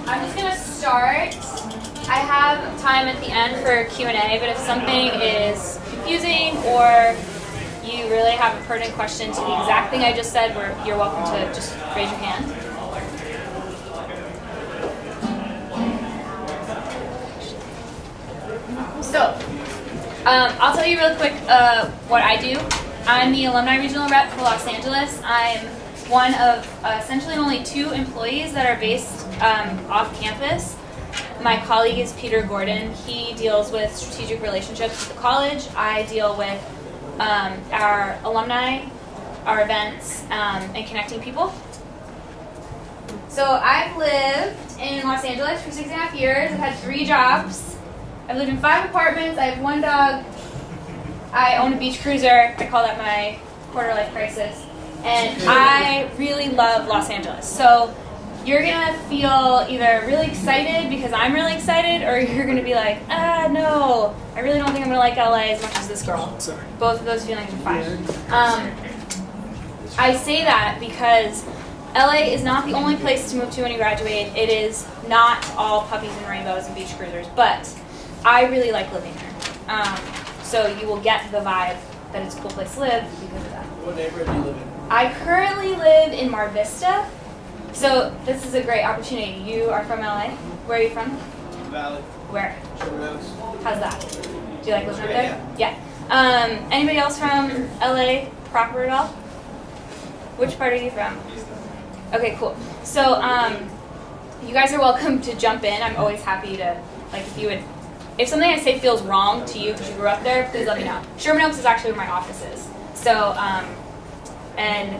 I'm just going to start. I have time at the end for Q&A, but if something is confusing or you really have a pertinent question to the exact thing I just said, you're welcome to just raise your hand. So, I'll tell you real quick what I do. I'm the Alumni Regional Rep for Los Angeles. I'm one of essentially only 2 employees that are based off campus. My colleague is Peter Gordon. He deals with strategic relationships with the college. I deal with our alumni, our events, and connecting people. So I've lived in Los Angeles for 6.5 years. I've had 3 jobs. I've lived in 5 apartments. I have 1 dog. I own a beach cruiser. I call that my quarter-life crisis. And I really love Los Angeles. So you're going to feel either really excited because I'm really excited, or you're going to be like, no, I really don't think I'm going to like LA as much as this girl. Sorry. Both of those feelings are fine. I say that because LA is not the only place to move to when you graduate. It is not all puppies and rainbows and beach cruisers, but I really like living there. So you will get the vibe that it's a cool place to live because of that. What neighborhood do you live in? I currently live in Mar Vista. So this is a great opportunity. You are from LA. Where are you from? Valley. Where? Sherman Oaks. How's that? Do you like living up there? Yeah. Anybody else from LA proper at all? Which part are you from? Okay, cool. So you guys are welcome to jump in. I'm always happy to, if something I say feels wrong to you because you grew up there, please let me know. Sherman Oaks is actually where my office is. So, and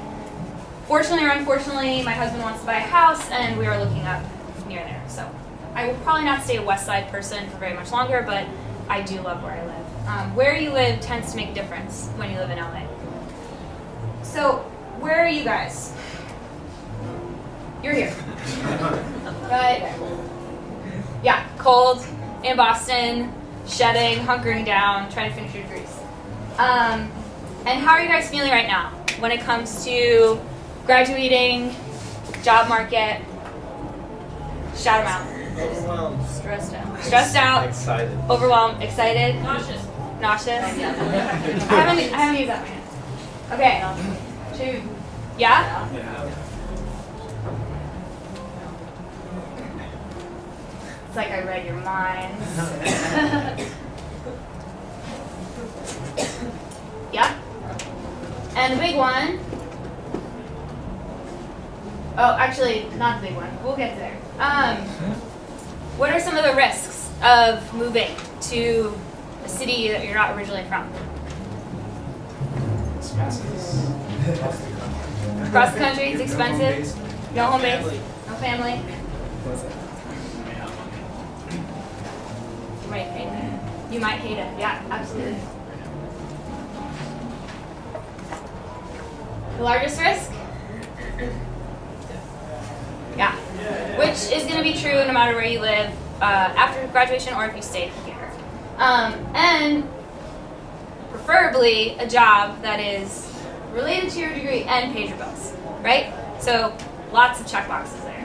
fortunately or unfortunately, my husband wants to buy a house, and we are looking up near there. So I will probably not stay a Westside person for very much longer, but I do love where I live. Where you live tends to make a difference when you live in LA. So where are you guys? You're here. Right there. Yeah, cold, in Boston, shedding, hunkering down, trying to finish your degrees. And how are you guys feeling right now when it comes to graduating, job market? Shout them out. Overwhelmed. Stressed out. Stressed out. Excited. Overwhelmed. Excited. Nauseous. Nauseous. I haven't used that one yet. Okay. 2. Yeah? Yeah. It's like I read your minds. Yeah? And the big one. Oh, actually, not the big one. We'll get there. What are some of the risks of moving to a city that you're not originally from? Expenses. Across the country, it's expensive. No home base. No family. You might hate it. You might hate it. Yeah, absolutely. The largest risk? Yeah. Which is going to be true no matter where you live after graduation or if you stay here. And preferably a job that is related to your degree and pays your bills, right? So lots of check boxes there.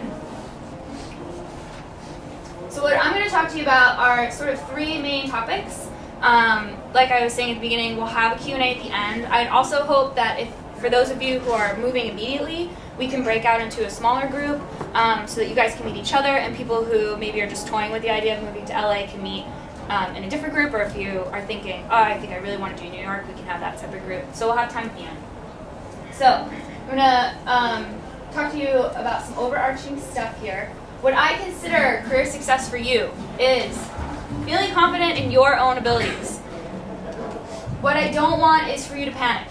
So what I'm going to talk to you about are sort of 3 main topics. Like I was saying at the beginning, we'll have a Q&A at the end. I'd also hope that for those of you who are moving immediately, we can break out into a smaller group so that you guys can meet each other, and people who maybe are just toying with the idea of moving to LA can meet in a different group, or if you are thinking, oh, I think I really want to do New York, we can have that separate group. So we'll have time at the end. So I'm going to talk to you about some overarching stuff here. What I consider career success for you is feeling confident in your own abilities. What I don't want is for you to panic.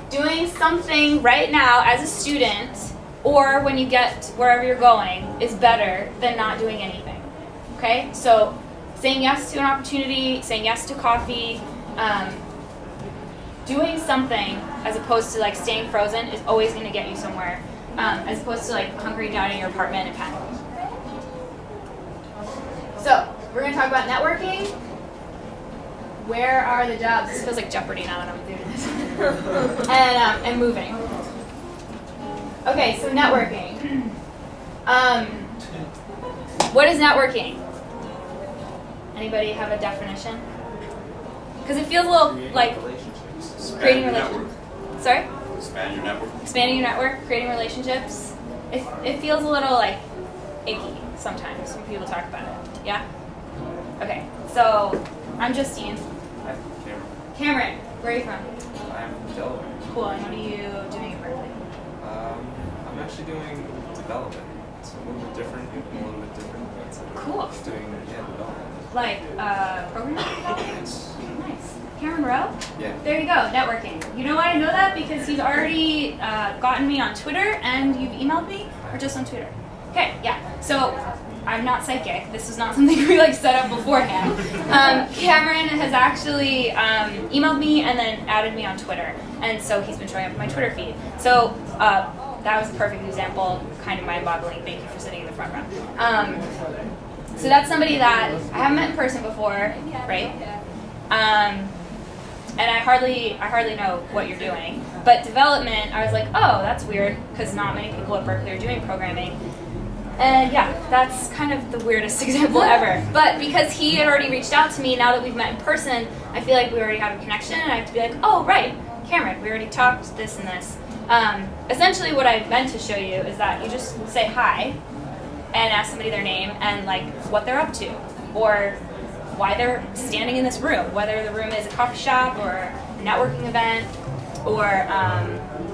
Doing something right now as a student, or when you get wherever you're going, is better than not doing anything. Okay? So saying yes to an opportunity, saying yes to coffee, doing something as opposed to like staying frozen is always going to get you somewhere, as opposed to like hunkering down in your apartment and panicking. So we're going to talk about networking. Where are the jobs? This feels like Jeopardy now that I'm doing this. and moving. Okay, so networking. What is networking? Anybody have a definition? Because it feels a little like creating relationships. Sorry? Expand your network. Expanding your network, creating relationships. It feels a little like icky sometimes when people talk about it. Yeah? Okay, so I'm Justine. Hi, Cameron, where are you from? I'm from Delaware. Cool, and what are you doing in Berklee? I'm actually doing development. It's a little bit different, a little bit different. But Cool. just doing development. Like programming? Nice. Nice. Cameron Rowe? Yeah. There you go, networking. You know why I know that? Because he's already gotten me on Twitter and you've emailed me, or just on Twitter? Okay, yeah. So I'm not psychic. This was not something we like set up beforehand. Cameron has actually emailed me and then added me on Twitter, and so he's been showing up in my Twitter feed. So that was a perfect example, kind of mind-boggling. Thank you for sitting in the front row. So that's somebody that I haven't met in person before, right? And I hardly know what you're doing. But development, I was like, oh, that's weird, because not many people at Berklee are doing programming. And yeah, that's kind of the weirdest example ever. But because he had already reached out to me, now that we've met in person, I feel like we already have a connection, and I have to be like, oh, right, Cameron, we already talked this and this. Essentially what I meant to show you is that you just say hi and ask somebody their name and like what they're up to, or why they're standing in this room, whether the room is a coffee shop or a networking event or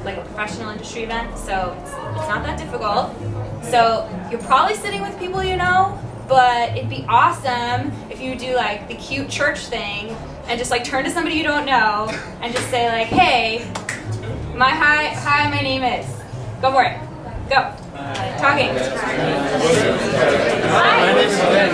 like a professional industry event. So it's not that difficult. So you're probably sitting with people you know, but it'd be awesome if you do like the cute church thing and just like turn to somebody you don't know and just say like, hey, hi, my name is. Go for it. Go. Talking. My name is Ben.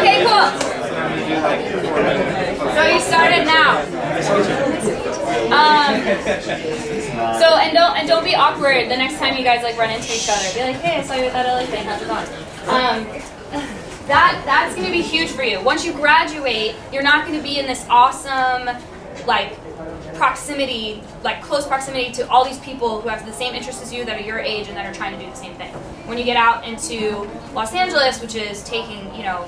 Okay, cool. So you started now. And don't be awkward the next time you guys like run into each other. Be like, hey, I saw you at that LA thing. How's it going? That's going to be huge for you. Once you graduate, you're not going to be in this awesome like proximity, like close proximity to all these people who have the same interests as you, that are your age and that are trying to do the same thing. When you get out into Los Angeles, which is taking, you know,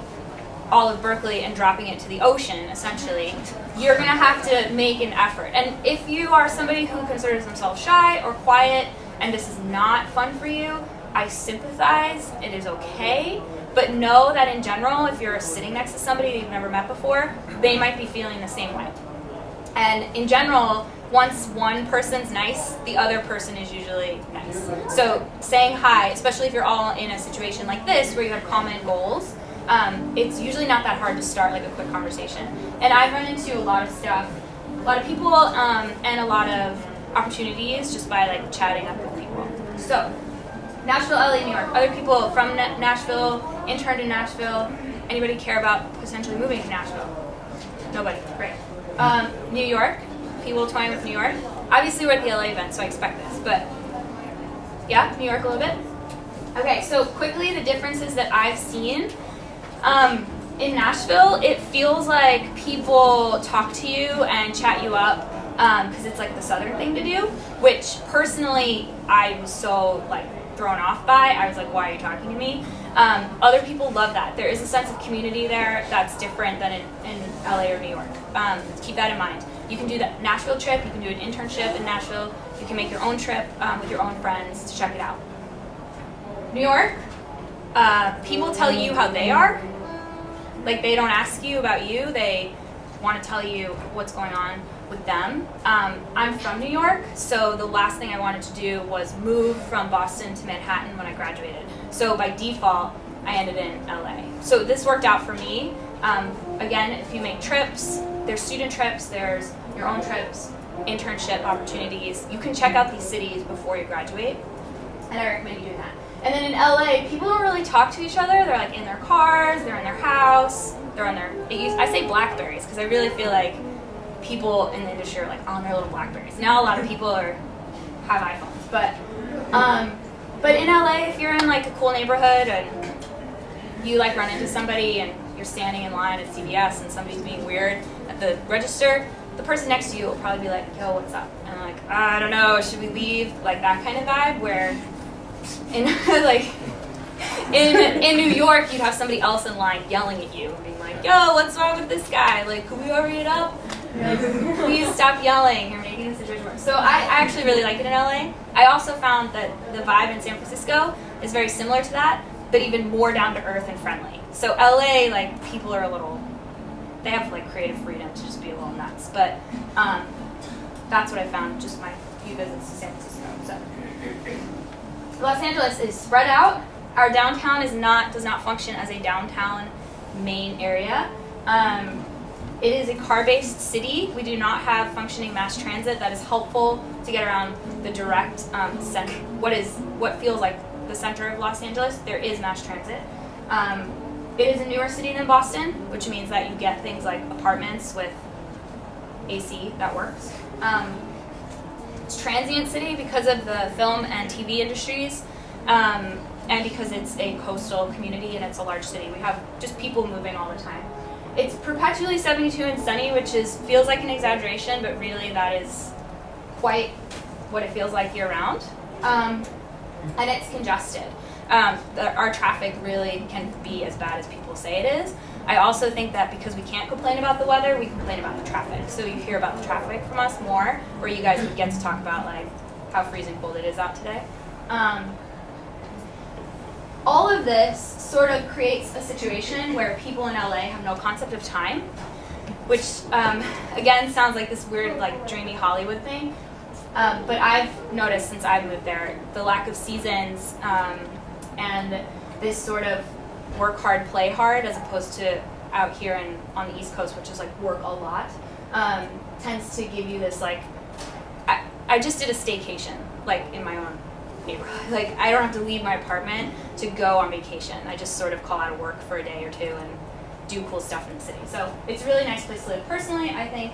all of Berklee and dropping it to the ocean, essentially, you're going to have to make an effort. And if you are somebody who considers themselves shy or quiet and this is not fun for you, I sympathize. It is okay. But know that in general, if you're sitting next to somebody you've never met before, they might be feeling the same way. And in general, once one person's nice, the other person is usually nice. So saying hi, especially if you're all in a situation like this where you have common goals, it's usually not that hard to start like a quick conversation. And I've run into a lot of stuff, a lot of people, and a lot of opportunities just by like chatting up with people. So, Nashville, LA, New York. Other people from Nashville, interned in Nashville. Anybody care about potentially moving to Nashville? Nobody. Great. New York. People toying with New York. Obviously, we're at the LA event, so I expect this. But yeah, New York a little bit. Okay, so quickly the differences that I've seen. In Nashville, it feels like people talk to you and chat you up because it's like the Southern thing to do, which personally I was so like thrown off by. I was like, why are you talking to me? Other people love that. There is a sense of community there that's different than in LA or New York. Keep that in mind. You can do that Nashville trip, you can do an internship in Nashville, you can make your own trip with your own friends to check it out. New York, people tell you how they are. Like, they don't ask you about you, they want to tell you what's going on with them. I'm from New York, so the last thing I wanted to do was move from Boston to Manhattan when I graduated. So by default, I ended in LA. So this worked out for me. Again, if you make trips, there's student trips, there's your own trips, internship opportunities. You can check out these cities before you graduate, and I recommend you doing that. And then in LA, people don't really talk to each other. They're like in their cars, they're in their house, they're on their, I say Blackberries because I really feel like people in the industry are like on their little Blackberries. Now a lot of people have iPhones. But in LA, if you're in like a cool neighborhood and you like run into somebody and you're standing in line at CVS and somebody's being weird at the register, the person next to you will probably be like, yo, what's up? And I'm like, I don't know, should we leave? Like that kind of vibe where in like in New York, you'd have somebody else in line yelling at you and being like, yo, what's wrong with this guy? Like, could we hurry it up? Like, please stop yelling. You're making the situation worse. So I actually really like it in LA. I also found that the vibe in San Francisco is very similar to that, but even more down to earth and friendly. So LA, like, people are a little, they have like creative freedom to just be a little nuts. But that's what I found just my few visits to San Francisco. So Los Angeles is spread out. Our downtown does not function as a downtown main area. It is a car-based city. We do not have functioning mass transit that is helpful to get around the direct center. What feels like the center of Los Angeles. There is mass transit. It is a newer city than Boston, which means that you get things like apartments with AC that works. It's a transient city because of the film and TV industries. And because it's a coastal community and it's a large city, we have just people moving all the time. It's perpetually 72 and sunny, which feels like an exaggeration, but really that is quite what it feels like year-round. And it's congested. Our traffic really can be as bad as people say it is. I also think that because we can't complain about the weather, we complain about the traffic. So you hear about the traffic from us more, where you guys would get to talk about like how freezing cold it is out today. All of this sort of creates a situation where people in LA have no concept of time, which again sounds like this weird, like dreamy Hollywood thing. But I've noticed since I've moved there, the lack of seasons and this sort of work hard, play hard, as opposed to out here on the East Coast, which is like work a lot, tends to give you this like, I just did a staycation, like in my own neighborhood. Like I don't have to leave my apartment to go on vacation. I just sort of call out of work for a day or two and do cool stuff in the city. So it's a really nice place to live. Personally, I think.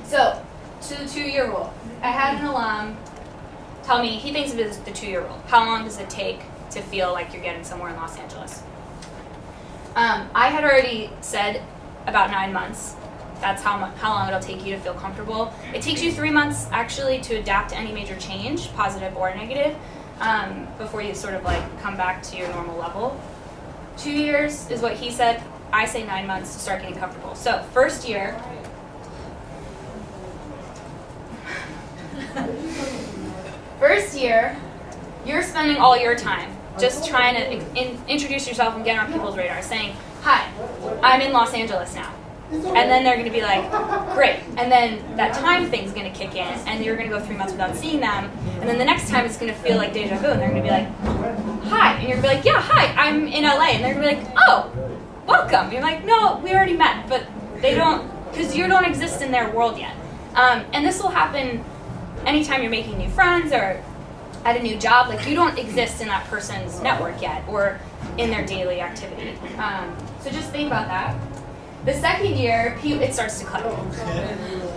So to the 2-year rule, I had an alum tell me he thinks of it as the 2-year rule. How long does it take to feel like you're getting somewhere in Los Angeles? I had already said about 9 months. That's how long it'll take you to feel comfortable. It takes you 3 months actually to adapt to any major change, positive or negative, before you sort of like come back to your normal level. 2 years is what he said. I say 9 months to start getting comfortable. So first year, you're spending all your time just trying to introduce yourself and get on people's radar, saying, hi, I'm in Los Angeles now. And then they're going to be like, great. And then that time thing's going to kick in, and you're going to go 3 months without seeing them. And then the next time it's going to feel like deja vu, and they're going to be like, hi. And you're going to be like, yeah, hi, I'm in LA. And they're going to be like, oh, welcome. You're like, no, we already met. But they don't, because you don't exist in their world yet. And this will happen anytime you're making new friends or at a new job. Like, you don't exist in that person's network yet or in their daily activity. So just think about that. The second year, it starts to click.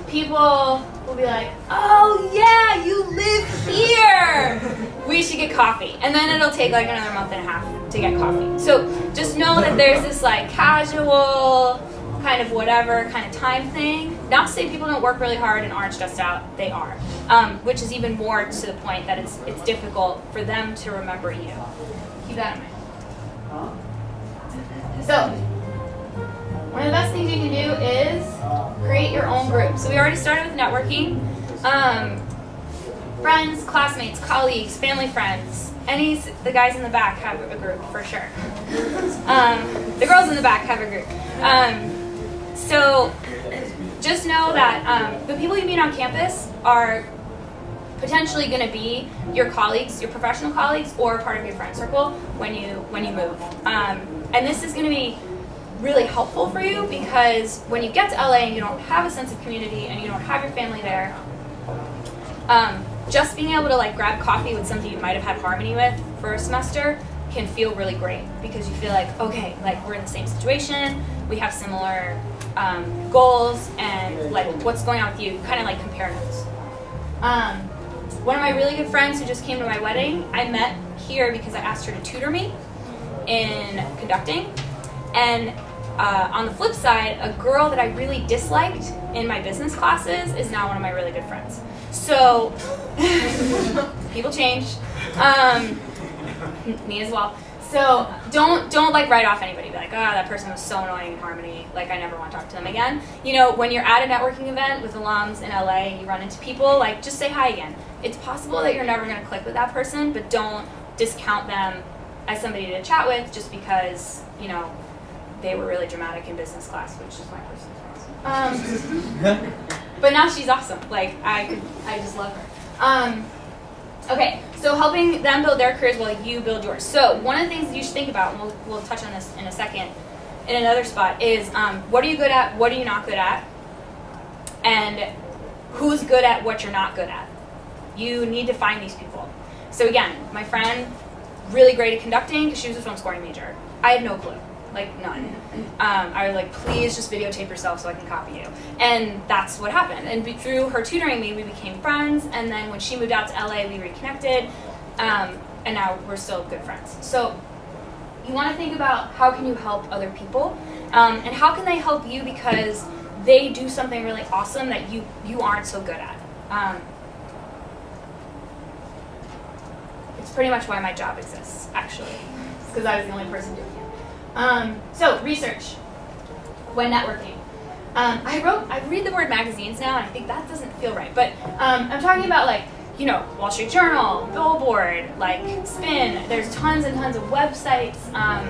People will be like, oh yeah, you live here! We should get coffee. And then it'll take like another month and a half to get coffee. So just know that there's this like casual, kind of whatever kind of time thing. Not to say people don't work really hard and aren't stressed out, they are. Which is even more to the point that it's difficult for them to remember you. Keep that in mind. So, one of the best things you can do is create your own group. So we already started with networking. Friends, classmates, colleagues, family friends. The guys in the back have a group for sure. The girls in the back have a group. So just know that the people you meet on campus are potentially going to be your colleagues, your professional colleagues, or part of your friend circle when you move. And this is going to be really helpful for you because when you get to LA and you don't have a sense of community and you don't have your family there, just being able to like grab coffee with somebody you might have had harmony with for a semester can feel really great because you feel like, okay, like we're in the same situation, we have similar goals, and like what's going on with you, kind of like compare notes. One of my really good friends who just came to my wedding, I met here because I asked her to tutor me in conducting. And on the flip side, a girl that I really disliked in my business classes is now one of my really good friends. So, people change. Me as well. So don't like write off anybody. Be like, that person was so annoying in Harmony. Like, I never want to talk to them again. You know, when you're at a networking event with alums in LA and you run into people, like, just say hi again. It's possible that you're never going to click with that person, but don't discount them as somebody to chat with just because, you know, they were really dramatic in business class, which is my personal choice. But now she's awesome. Like, I just love her. Okay, so helping them build their careers while you build yours. So one of the things that you should think about, and we'll touch on this in a second, in another spot, is what are you good at, what are you not good at, and who's good at what you're not good at. You need to find these people. So again, my friend, really great at conducting because she was a film scoring major. I had no clue. Like, none. I was like, please just videotape yourself so I can copy you. And that's what happened. And through her tutoring me, we became friends. And then when she moved out to LA, we reconnected. And now we're still good friends. So you want to think about how can you help other people? And how can they help you because they do something really awesome that you aren't so good at. It's pretty much why my job exists, actually. It's because I was the only person doing it. So research when networking. I read the word magazines now, and I think that doesn't feel right. But I'm talking about, like, you know, Wall Street Journal, Billboard, like Spin. There's tons and tons of websites. I'm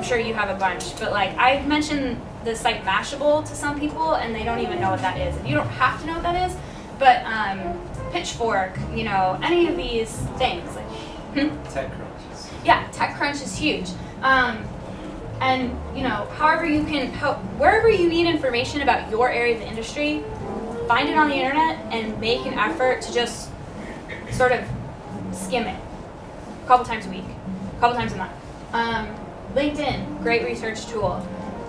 sure you have a bunch, but like I've mentioned the site Mashable to some people, and they don't even know what that is. And you don't have to know what that is, but Pitchfork, you know, any of these things. Like, TechCrunch. Yeah, TechCrunch is huge. And, you know, however you can help, wherever you need information about your area of the industry, find it on the internet and make an effort to just sort of skim it a couple times a week, a couple times a month. LinkedIn, great research tool.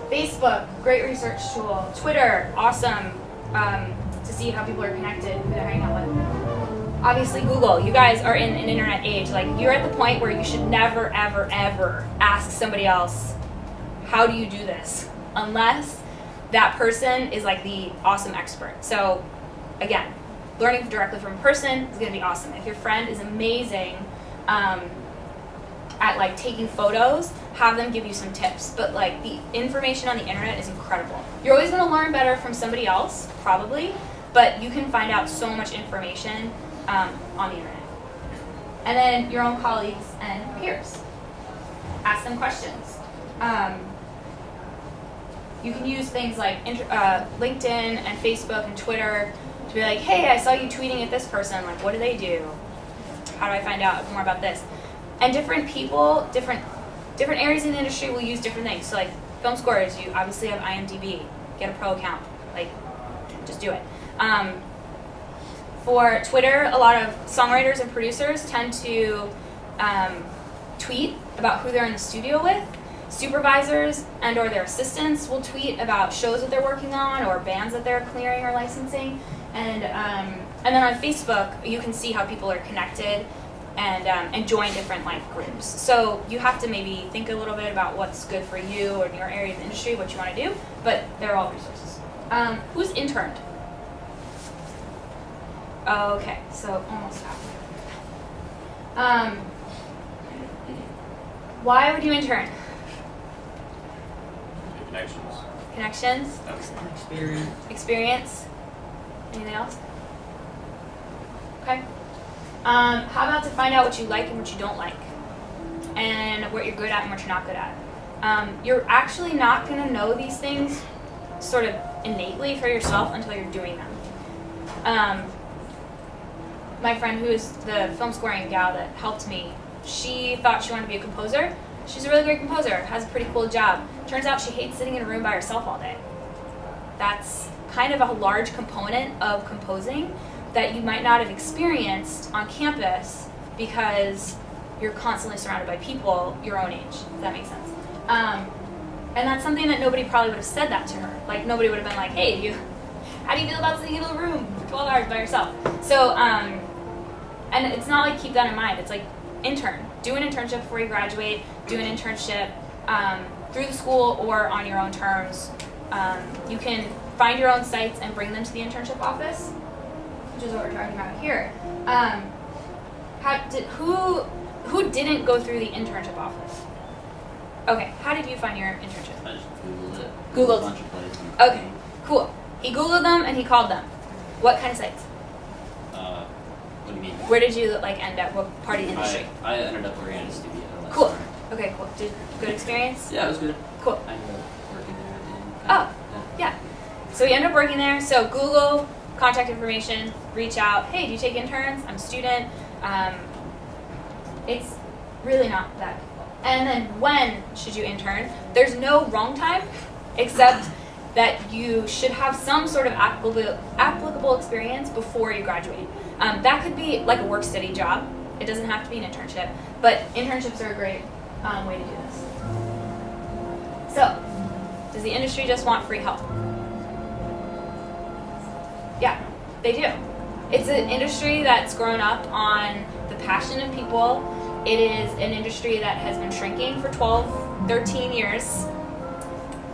Facebook, great research tool. Twitter, awesome to see how people are connected, who they're hanging out with. Obviously Google, you guys are in an internet age. Like, you're at the point where you should never, ever, ever ask somebody else, how do you do this? Unless that person is like the awesome expert. So again, learning directly from a person is gonna be awesome. If your friend is amazing at like taking photos, have them give you some tips. But like the information on the internet is incredible. You're always gonna learn better from somebody else, probably, but you can find out so much information on the internet. And then your own colleagues and peers. Ask them questions. You can use things like LinkedIn and Facebook and Twitter to be like, hey, I saw you tweeting at this person. Like, what do they do? How do I find out more about this? And different people, different areas in the industry will use different things. So like film scorers, you obviously have IMDb. Get a pro account. Like, just do it. For Twitter, a lot of songwriters and producers tend to tweet about who they're in the studio with. Supervisors and or their assistants will tweet about shows that they're working on or bands that they're clearing or licensing. And then on Facebook, you can see how people are connected and join different like groups. So you have to maybe think a little bit about what's good for you or in your area of the industry, what you want to do, but they're all resources. Who's interned? Okay, so almost half. Why would you intern? Connections? Experience? Anything else? Okay. How about to find out what you like and what you don't like? And what you're good at and what you're not good at? You're actually not going to know these things sort of innately for yourself until you're doing them. My friend who is the film scoring gal that helped me, she thought she wanted to be a composer. She's a really great composer, has a pretty cool job. Turns out she hates sitting in a room by herself all day. That's kind of a large component of composing that you might not have experienced on campus because you're constantly surrounded by people your own age, if that makes sense. And that's something that nobody probably would have said that to her. Like, nobody would have been like, hey, how do you feel about sitting in a room for 12 hours by yourself? So, and it's not like keep that in mind. It's like intern. Do an internship before you graduate. Do an internship through the school or on your own terms. You can find your own sites and bring them to the internship office, which is what we're talking about here. Who didn't go through the internship office? Okay, how did you find your internship? I just Googled it. Googled. A bunch of places. Okay, cool. He Googled them and he called them. What kind of sites? What do you mean? Where did you end up? What part of the industry? I ended up working at a studio. Cool. Okay, cool. Good experience? Yeah, it was good. Cool. I ended up working there at the end. Oh, yeah. So we ended up working there. So Google, contact information, reach out. Hey, do you take interns? I'm a student. It's really not that difficult. And then when should you intern? There's no wrong time, except that you should have some sort of applicable experience before you graduate. That could be like a work-study job. It doesn't have to be an internship, but internships are a great way to do this. So, does the industry just want free help? Yeah, they do. It's an industry that's grown up on the passion of people. It is an industry that has been shrinking for 12, 13 years.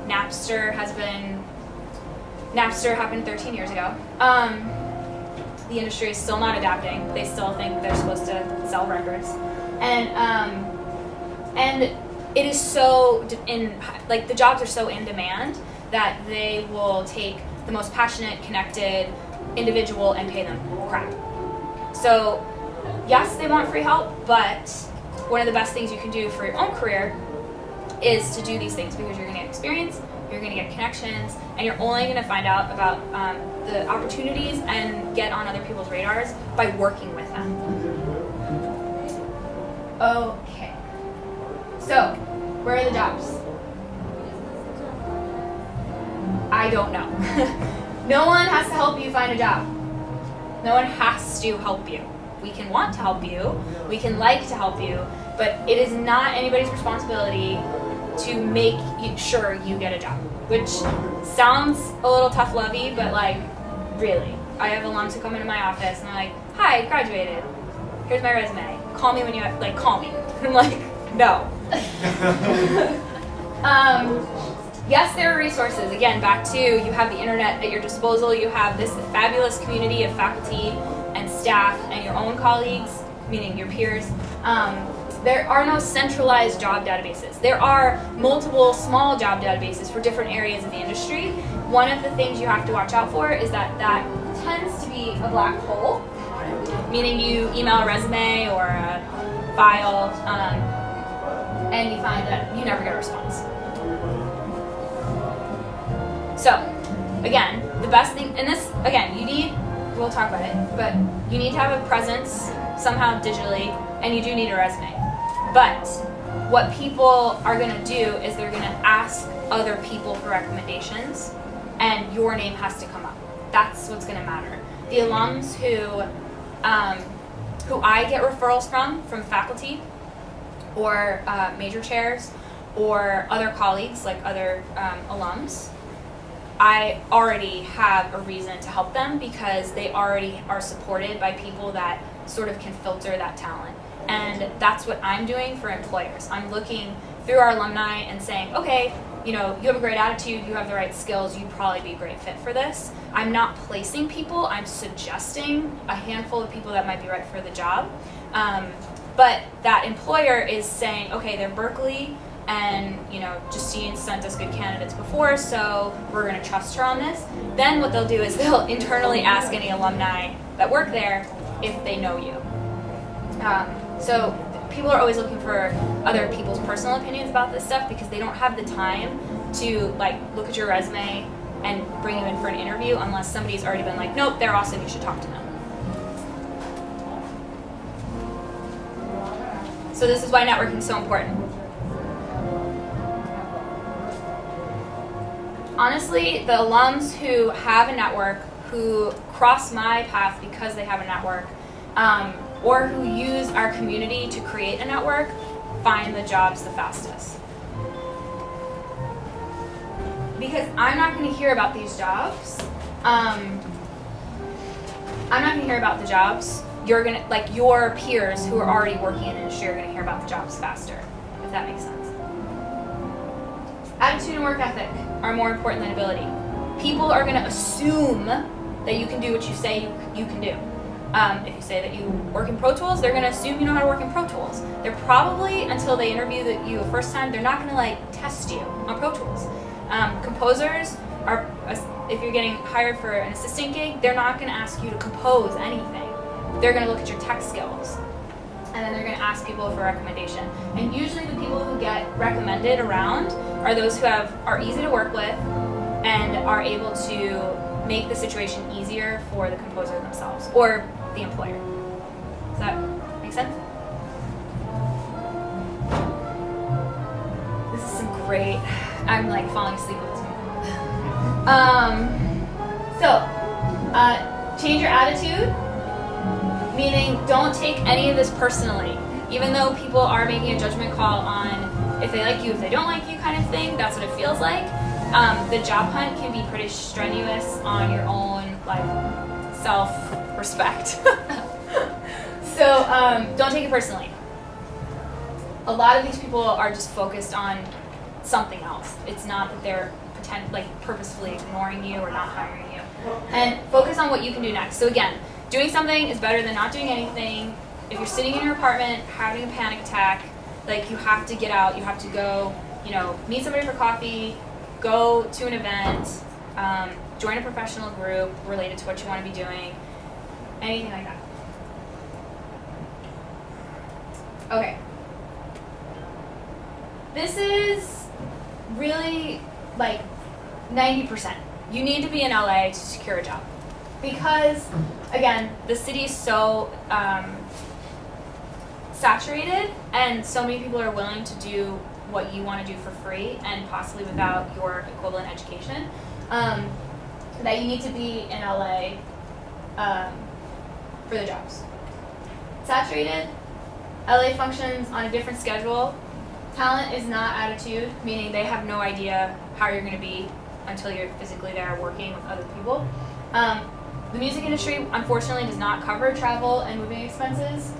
Napster happened 13 years ago. The industry is still not adapting. They still think they're supposed to sell records. And it is so, the jobs are so in demand that they will take the most passionate, connected individual and pay them crap. So, yes, they want free help, but one of the best things you can do for your own career is to do these things because you're going to get experience, you're going to get connections, and you're only going to find out about the opportunities and get on other people's radars by working with them. Okay. So, where are the jobs? I don't know. No one has to help you find a job. No one has to help you. We can want to help you, we can like to help you, but it is not anybody's responsibility to make sure you get a job. Which sounds a little tough-lovey, but really. I have alums who come into my office and they're like, hi, I graduated. Here's my resume. Call me when you, call me. I'm like, no. Yes, there are resources. Again, back to you have the internet at your disposal. You have this fabulous community of faculty and staff and your own colleagues, meaning your peers. There are no centralized job databases. There are multiple small job databases for different areas of the industry. One of the things you have to watch out for is that tends to be a black hole, meaning you email a resume or a file and you find that you never get a response. So, again, the best thing, and this, again, we'll talk about it, but you need to have a presence somehow digitally, and you do need a resume. But what people are going to do is they're going to ask other people for recommendations, and your name has to come up. That's what's going to matter. The alums who I get referrals from faculty or major chairs or other colleagues, like other alums, I already have a reason to help them because they already are supported by people that sort of can filter that talent. And that's what I'm doing for employers. I'm looking through our alumni and saying, okay, you have a great attitude, you have the right skills, you'd probably be a great fit for this. I'm not placing people, I'm suggesting a handful of people that might be right for the job. But that employer is saying, okay, they're Berklee, and Justine sent us good candidates before, so we're going to trust her on this. Then what they'll do is they'll internally ask any alumni that work there if they know you. So people are always looking for other people's personal opinions about this stuff because they don't have the time to look at your resume and bring you in for an interview unless somebody's already been like, nope, they're awesome, you should talk to them. So this is why networking is so important. Honestly, the alums who have a network, who cross my path because they have a network, or who use our community to create a network, find the jobs the fastest. Because I'm not going to hear about these jobs I'm not going to hear about the jobs. You're going to, like, your peers who are already working in the industry are going to hear about the jobs faster, if that makes sense. Attitude and work ethic are more important than ability. People are going to assume that you can do what you say you can do. If you say that you work in Pro Tools, they're going to assume you know how to work in Pro Tools. They're probably, until they interview you the first time, they're not going to like test you on Pro Tools. Composers are, if you're getting hired for an assistant gig, they're not going to ask you to compose anything. They're going to look at your tech skills, and then they're going to ask people for a recommendation. And usually the people who get recommended around are those who are easy to work with and are able to make the situation easier for the composer themselves or the employer. Does that make sense? This is some great, I'm like falling asleep with this one. Change your attitude, meaning don't take any of this personally. Even though people are making a judgment call on if they like you, if they don't like you kind of thing, that's what it feels like. The job hunt can be pretty strenuous on your own like self-respect. So don't take it personally. A lot of these people are just focused on something else. It's not that they're purposefully ignoring you or not hiring you. And focus on what you can do next. So again, doing something is better than not doing anything. If you're sitting in your apartment having a panic attack, like you have to get out, you have to go, meet somebody for coffee, go to an event, join a professional group related to what you want to be doing, anything like that. Okay. This is really like 90%. You need to be in LA to secure a job. Because, again, the city is so saturated and so many people are willing to do what you want to do for free and possibly without your equivalent education, that you need to be in LA for the jobs. Saturated, LA functions on a different schedule. Talent is not attitude, meaning they have no idea how you're going to be until you're physically there working with other people. The music industry, unfortunately, does not cover travel and moving expenses,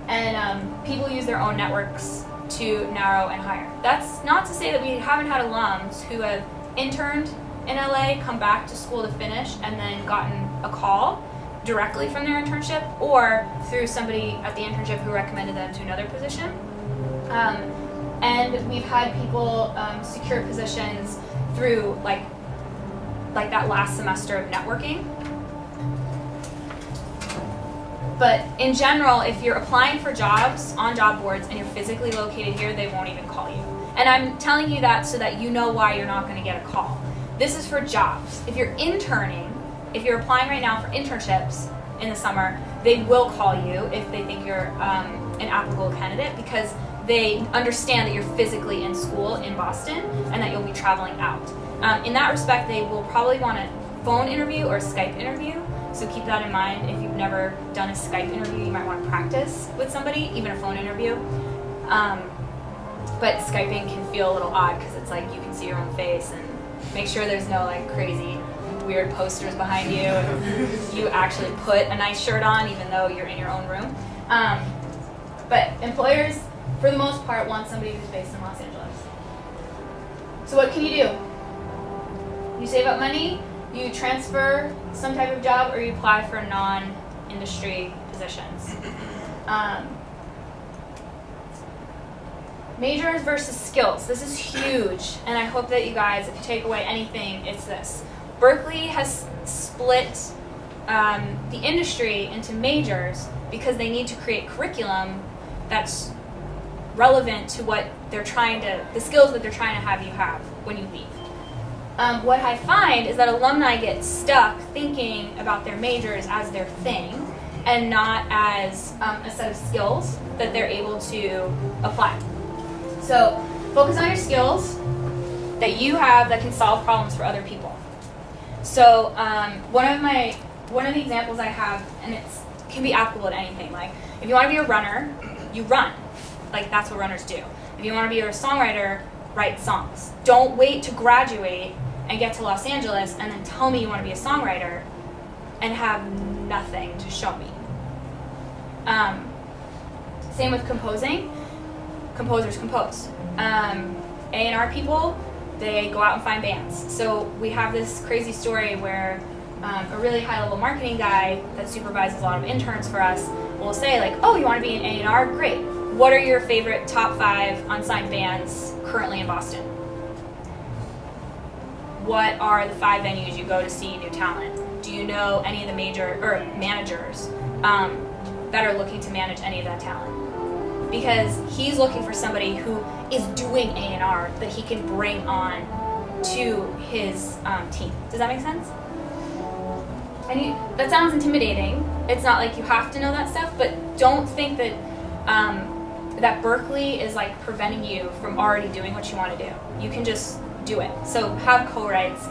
and people use their own networks to narrow and hire. That's not to say that we haven't had alums who have interned in LA, come back to school to finish, and then gotten a call directly from their internship or through somebody at the internship who recommended them to another position. And we've had people secure positions through like that last semester of networking. But in general, if you're applying for jobs on job boards and you're physically located here, they won't even call you. And I'm telling you that so that you know why you're not going to get a call. This is for jobs. If you're interning, if you're applying right now for internships in the summer, they will call you if they think you're an applicable candidate because they understand that you're physically in school in Boston and that you'll be traveling out. In that respect, they will probably want a phone interview or a Skype interview. So keep that in mind. If you've never done a Skype interview, you might want to practice with somebody, even a phone interview. But Skyping can feel a little odd because it's like you can see your own face and make sure there's no like crazy weird posters behind you and you actually put a nice shirt on even though you're in your own room. But employers, for the most part, want somebody who's based in Los Angeles. So what can you do? You save up money, you transfer some type of job, or you apply for non-industry positions. Majors versus skills. This is huge, and I hope that you guys, if you take away anything, it's this. Berklee has split the industry into majors because they need to create curriculum that's relevant to what they're trying to, the skills that they're trying to have you have when you leave. What I find is that alumni get stuck thinking about their majors as their thing and not as a set of skills that they're able to apply. So focus on your skills that you have that can solve problems for other people. So one of the examples I have, and it can be applicable to anything, like if you want to be a runner, you run. Like that's what runners do. If you want to be a songwriter, write songs. Don't wait to graduate and get to Los Angeles and then tell me you want to be a songwriter and have nothing to show me. Same with composing. Composers compose. A&R people, they go out and find bands. So we have this crazy story where a really high-level marketing guy that supervises a lot of interns for us will say like, oh, you want to be an A&R? Great. What are your favorite top 5 unsigned bands currently in Boston? What are the 5 venues you go to see new talent? Do you know any of the major or managers that are looking to manage any of that talent? Because he's looking for somebody who is doing A&R that he can bring on to his team. Does that make sense? And that sounds intimidating. It's not like you have to know that stuff, but don't think that that Berklee is like preventing you from already doing what you want to do. You can just do it. So have co-writes,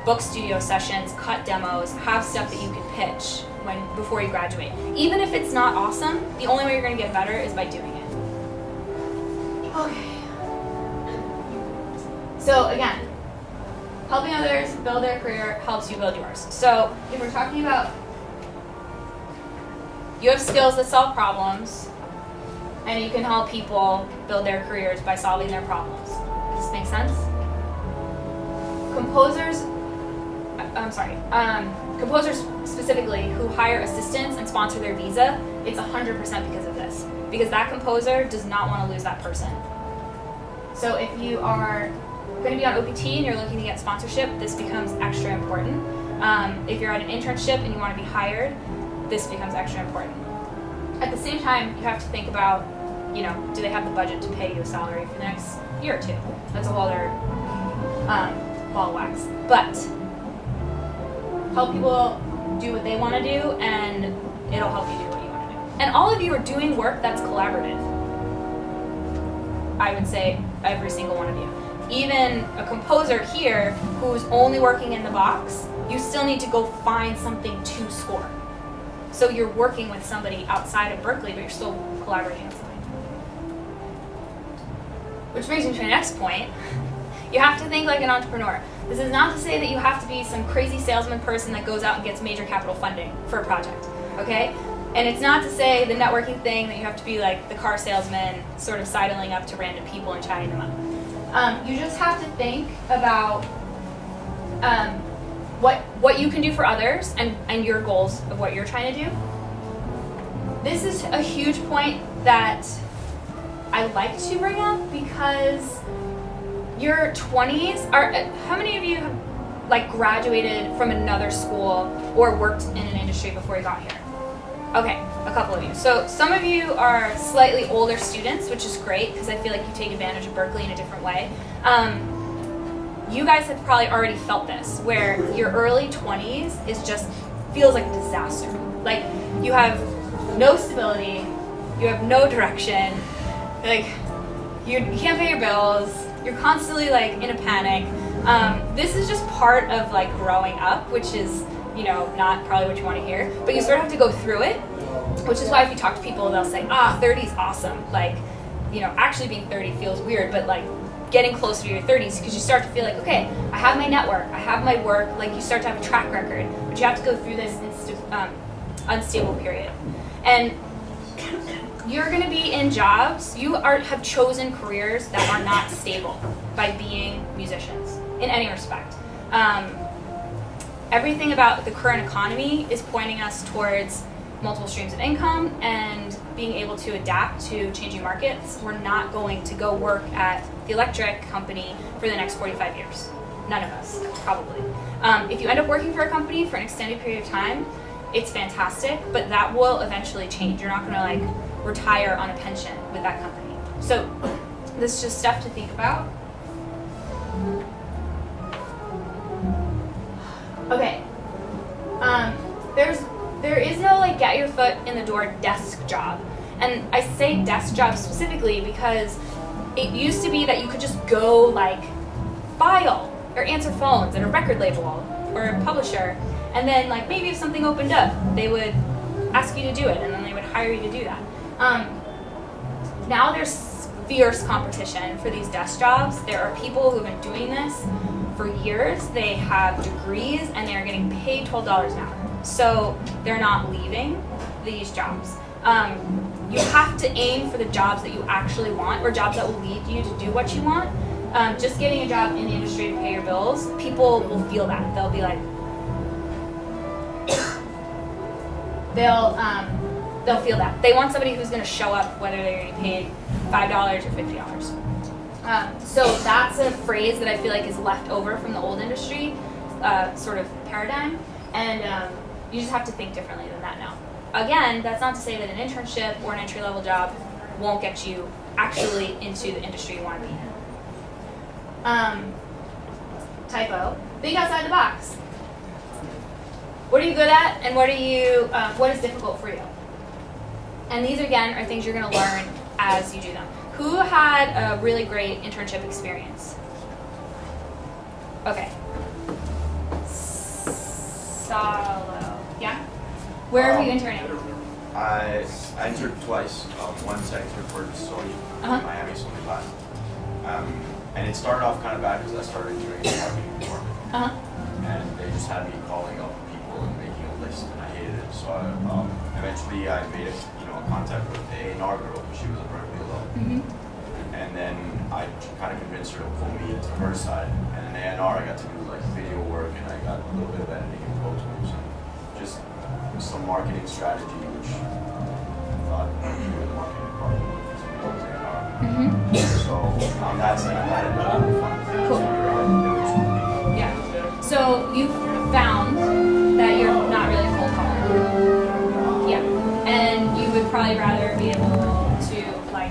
book studio sessions, cut demos, have stuff that you can pitch before you graduate. Even if it's not awesome, the only way you're going to get better is by doing it. Okay. So again, helping others build their career helps you build yours. So if we're talking about you have skills that solve problems, and you can help people build their careers by solving their problems. Does this make sense? Composers specifically who hire assistants and sponsor their visa, it's 100% because of this. Because that composer does not want to lose that person. So if you are going to be on OPT and you're looking to get sponsorship, this becomes extra important. If you're at an internship and you want to be hired, this becomes extra important. At the same time, you have to think about, do they have the budget to pay you a salary for the next year or two? That's a whole other ball of wax. But help people do what they want to do, and it'll help you do what you want to do. And all of you are doing work that's collaborative. I would say every single one of you. Even a composer here who's only working in the box, you still need to go find something to score. So you're working with somebody outside of Berklee, but you're still collaborating with somebody. Which brings me to my next point. You have to think like an entrepreneur. This is not to say that you have to be some crazy salesman person that goes out and gets major capital funding for a project, okay? And it's not to say the networking thing that you have to be like the car salesman, sort of sidling up to random people and chatting them up. You just have to think about what you can do for others and your goals of what you're trying to do. This is a huge point that I like to bring up because your 20s are, how many of you have like graduated from another school or worked in an industry before you got here? Okay, a couple of you. So some of you are slightly older students, which is great because I feel like you take advantage of Berklee in a different way. You guys have probably already felt this, where your early 20s feels like a disaster. Like you have no stability, you have no direction, like you can't pay your bills, you're constantly like in a panic. This is just part of like growing up, which is not probably what you want to hear, but you sort of have to go through it, which is why if you talk to people, they'll say, 30's awesome. Like, actually being 30 feels weird, but like getting closer to your 30s, because you start to feel like, okay, I have my network, I have my work, like you start to have a track record, but you have to go through this unstable period. And you're going to be in jobs, have chosen careers that are not stable by being musicians in any respect. Everything about the current economy is pointing us towards multiple streams of income and being able to adapt to changing markets. We're not going to go work at the electric company for the next 45 years. None of us, probably. If you end up working for a company for an extended period of time, it's fantastic, but that will eventually change. You're not going to like retire on a pension with that company. So this is just stuff to think about. Okay. There is no like get your foot in the door desk job. And I say desk job specifically because it used to be that you could just go like file or answer phones at a record label or a publisher, and then like maybe if something opened up, they would ask you to do it, and then they would hire you to do that. Now there's fierce competition for these desk jobs. There are people who have been doing this for years. They have degrees and they're getting paid $12 an hour. So they're not leaving these jobs. You have to aim for the jobs that you actually want, or jobs that will lead you to do what you want. Just getting a job in the industry to pay your bills, people will feel that. They'll be like, they'll feel that. They want somebody who's going to show up whether they're getting paid $5 or $50. So that's a phrase that I feel like is left over from the old industry sort of paradigm, and you just have to think differently than that now. Again, that's not to say that an internship or an entry-level job won't get you actually into the industry you want to be in. Typo. Think outside the box. What are you good at, and what is difficult for you? And these again are things you're going to learn as you do them. Who had a really great internship experience? Okay. Solo. Yeah? Where are you interning? I interned twice. Once I interned for Sony, Miami Sony class. And it started off kind of bad because I started doing the marketing department. And they just had me calling up people and making a list, and I hated it. So eventually I made a contact with the A&R girl, because she was a Berklee alum. And then I kind of convinced her to pull me to her side. And in A&R I got to do like video work, and I got a little bit of editing and post moves, and just some marketing strategy, which I thought the marketing department was A&R. So on that side, I had a lot of fun. Cool. Yeah. So you found that you're not really a cold caller. Yeah. And you would probably rather be able to, like,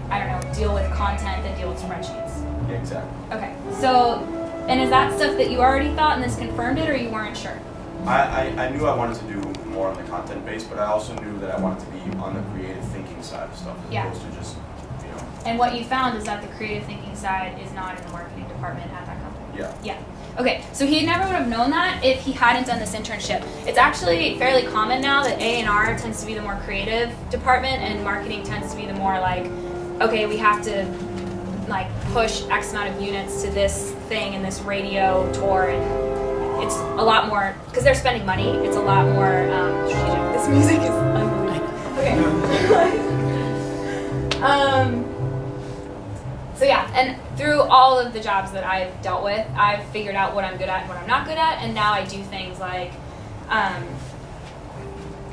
I don't know, deal with content than deal with spreadsheets. Yeah, exactly. Okay. So, and is that stuff that you already thought and this confirmed it, or you weren't sure? I knew I wanted to do more on the content base, but I also knew that I wanted to be on the creative thinking side of stuff, as opposed to just, And what you found is that the creative thinking side is not in the marketing department at that company. Yeah. Yeah. Okay, so he never would have known that if he hadn't done this internship. It's actually fairly common now that A&R tends to be the more creative department, and marketing tends to be the more like, okay, we have to like push X amount of units to this thing and this radio tour, and it's a lot more, because they're spending money, it's a lot more strategic. This music is unbelievable. Okay. So yeah, and through all of the jobs that I've dealt with, I've figured out what I'm good at and what I'm not good at, and now I do things like,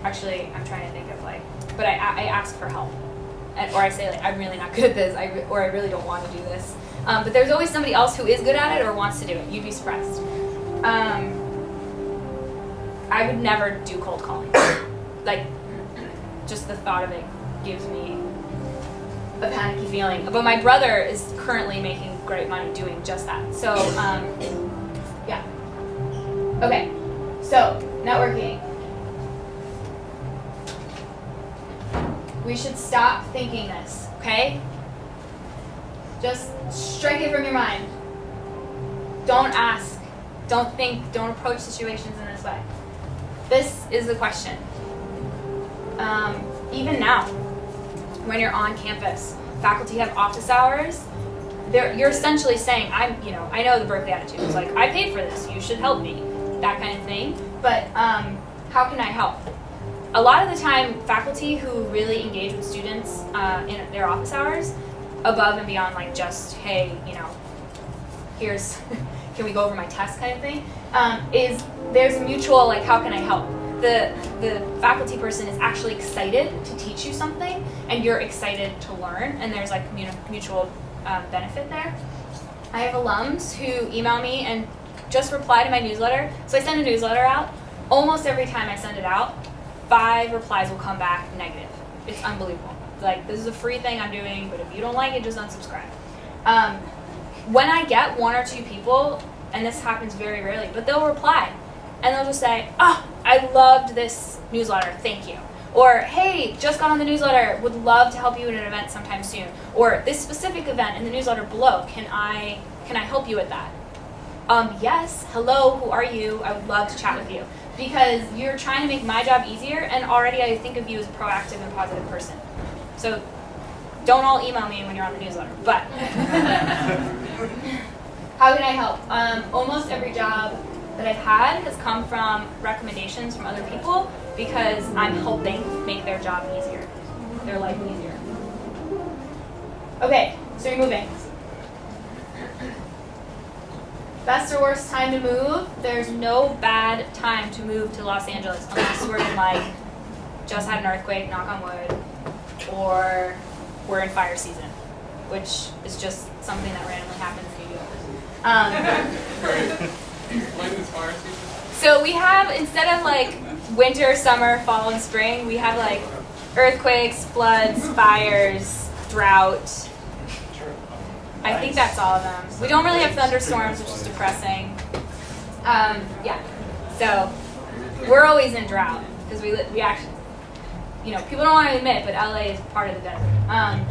actually, I'm trying to think of like, but I ask for help, or I say like, I'm really not good at this, or I really don't want to do this. But there's always somebody else who is good at it or wants to do it. You'd be surprised. I would never do cold calling. Like, just the thought of it gives me a panicky feeling. But my brother is currently making great money doing just that. So, yeah. Okay, so networking. We should stop thinking this, okay? Just strike it from your mind. Don't ask, don't think, don't approach situations in this way. This is the question. Even now, when you're on campus, faculty have office hours. You're essentially saying, I know the Berklee attitude. It's like, I paid for this, you should help me, that kind of thing. But how can I help? A lot of the time, faculty who really engage with students in their office hours, above and beyond like just, hey, here's, can we go over my test kind of thing, is there's a mutual, like, how can I help? The faculty person is actually excited to teach you something, and you're excited to learn, and there's like mutual benefit there. I have alums who email me and just reply to my newsletter. So I send a newsletter out. Almost every time I send it out, 5 replies will come back negative. It's unbelievable. Like, this is a free thing I'm doing, but if you don't like it, just unsubscribe. When I get 1 or 2 people, and this happens very rarely, but they'll reply, and they'll just say, oh, I loved this newsletter, thank you. Or, hey, just got on the newsletter, would love to help you at an event sometime soon. Or, this specific event in the newsletter below, can I help you with that? Yes, hello, who are you? I would love to chat with you. Because you're trying to make my job easier, and already I think of you as a proactive and positive person. So, don't all email me when you're on the newsletter, but How can I help? Almost every job that I've had has come from recommendations from other people because I'm helping make their job easier, their life easier. Okay, so you're moving. Best or worst time to move? There's no bad time to move to Los Angeles unless we're in like, just had an earthquake, knock on wood, or we're in fire season, which is just something that randomly happens in New York. When is fire season? So we have, instead of like winter, summer, fall, and spring, we have like earthquakes, floods, fires, drought. I think that's all of them. We don't really have thunderstorms, which is depressing. Yeah, so we're always in drought because we actually, you know, people don't want to admit, but LA is part of the desert.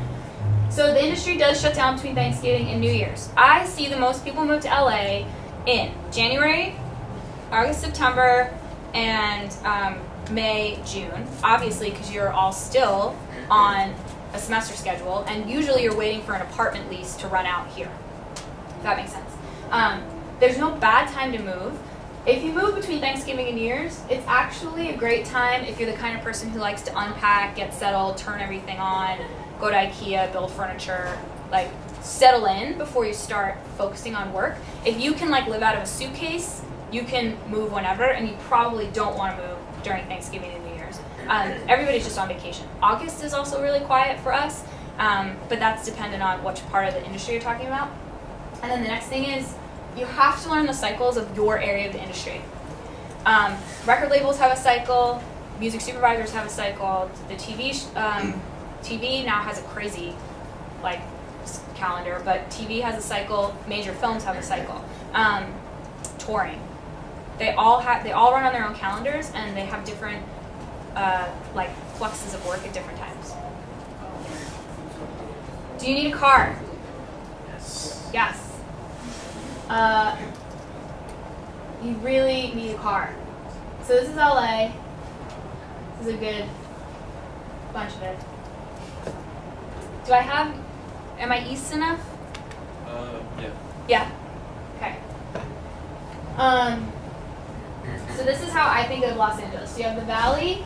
So the industry does shut down between Thanksgiving and New Year's. I see the most people move to LA in January, August, September, and May, June. Obviously, because you're all still on a semester schedule, and usually you're waiting for an apartment lease to run out here. If that makes sense. There's no bad time to move. If you move between Thanksgiving and New Year's, it's actually a great time if you're the kind of person who likes to unpack, get settled, turn everything on, go to IKEA, build furniture, like settle in before you start focusing on work. If you can like live out of a suitcase, you can move whenever, and you probably don't want to move during Thanksgiving and New Year's. Everybody's just on vacation. August is also really quiet for us, but that's dependent on which part of the industry you're talking about. And then the next thing is, you have to learn the cycles of your area of the industry. Record labels have a cycle, music supervisors have a cycle, the TV now has a crazy like calendar, but TV has a cycle, major films have a cycle. Touring. They all run on their own calendars, and they have different like fluxes of work at different times. Do you need a car? Yes. Yes. You really need a car. So this is LA. This is a good bunch of it. Am I east enough? Yeah. Yeah. Okay. So this is how I think of Los Angeles. So you have the Valley,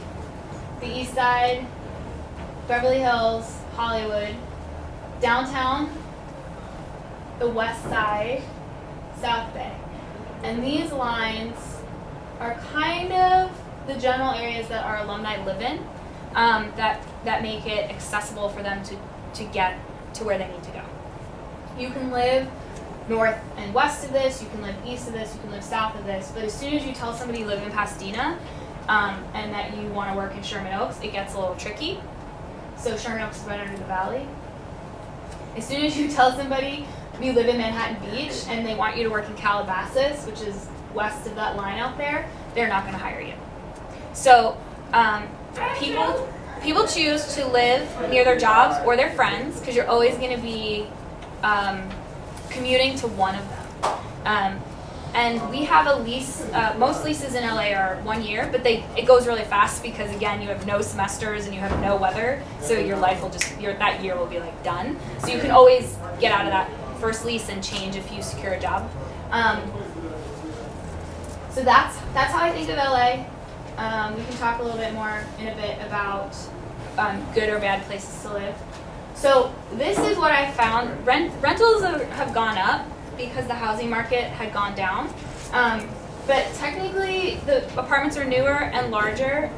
the East Side, Beverly Hills, Hollywood, downtown, the West Side, South Bay. And these lines are kind of the general areas that our alumni live in, that make it accessible for them to get to where they need to go. You can live north and west of this, you can live east of this, you can live south of this, but as soon as you tell somebody you live in Pasadena and that you want to work in Sherman Oaks, it gets a little tricky. So Sherman Oaks is right under the valley. As soon as you tell somebody you live in Manhattan Beach and they want you to work in Calabasas, which is west of that line out there, they're not going to hire you. So people choose to live near their jobs or their friends because you're always going to be commuting to one of them. And we have a lease, most leases in LA are 1 year, but it goes really fast because, again, you have no semesters and you have no weather, so your life will that year will be like done. So you can always get out of that first lease and change if you secure a job. So that's how I think of LA. We can talk a little bit more in a bit about good or bad places to live. So this is what I found. Rentals have gone up because the housing market had gone down. But technically, the apartments are newer and larger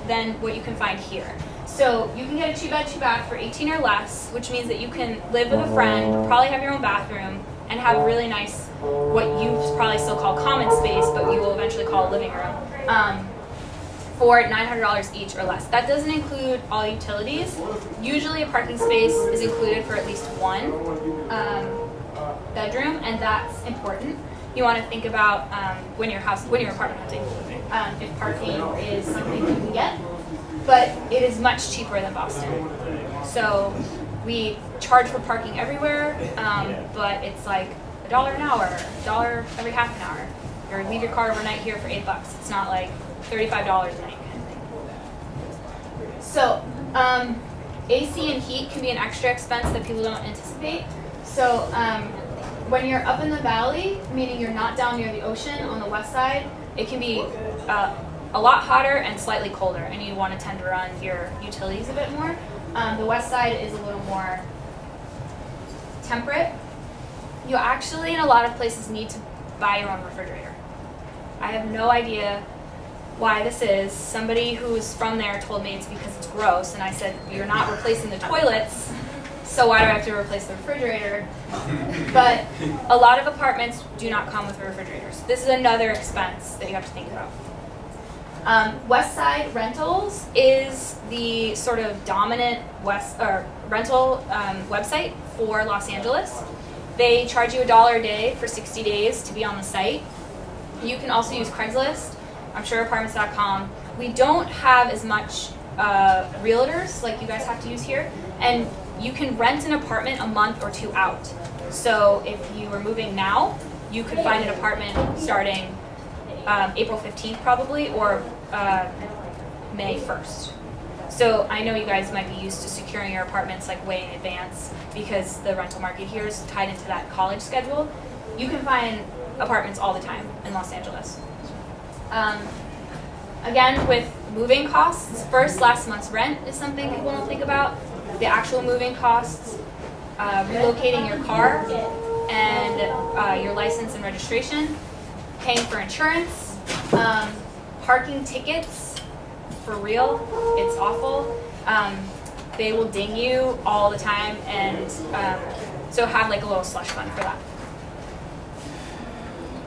than what you can find here. So you can get a 2-bed, 2-bath for $18 or less, which means that you can live with a friend, probably have your own bathroom, and have really nice, what you probably still call common space, but you will eventually call a living room, for $900 each or less. That doesn't include all utilities. Usually a parking space is included for at least one bedroom, and that's important. You want to think about when you're apartment hunting, if parking is something you can get, but it is much cheaper than Boston. So we charge for parking everywhere, but it's like $1 an hour, $1 every half an hour. Or leave your car overnight here for $8. It's not like $35 a night kind of thing. So AC and heat can be an extra expense that people don't anticipate. So when you're up in the valley, meaning you're not down near the ocean on the west side, it can be a lot hotter and slightly colder, and you want to tend to run your utilities a bit more. The west side is a little more temperate. You actually, in a lot of places, need to buy your own refrigerator. I have no idea why this is. Somebody who's from there told me it's because it's gross, and I said, you're not replacing the toilets, so why do I have to replace the refrigerator? But a lot of apartments do not come with refrigerators. This is another expense that you have to think about. Westside Rentals is the sort of dominant rental website for Los Angeles. They charge you $1 a day for 60 days to be on the site. You can also use Craigslist. I'm sure apartments.com. We don't have as much realtors like you guys have to use here, and you can rent an apartment a month or two out. So if you were moving now, you could find an apartment starting April 15th probably, or May 1st. So I know you guys might be used to securing your apartments like way in advance because the rental market here is tied into that college schedule. You can find apartments all the time in Los Angeles. Again, with moving costs, first, last month's rent is something people don't think about. The actual moving costs, relocating your car and your license and registration, paying for insurance, parking tickets, for real, it's awful. They will ding you all the time, and so have like a little slush fund for that.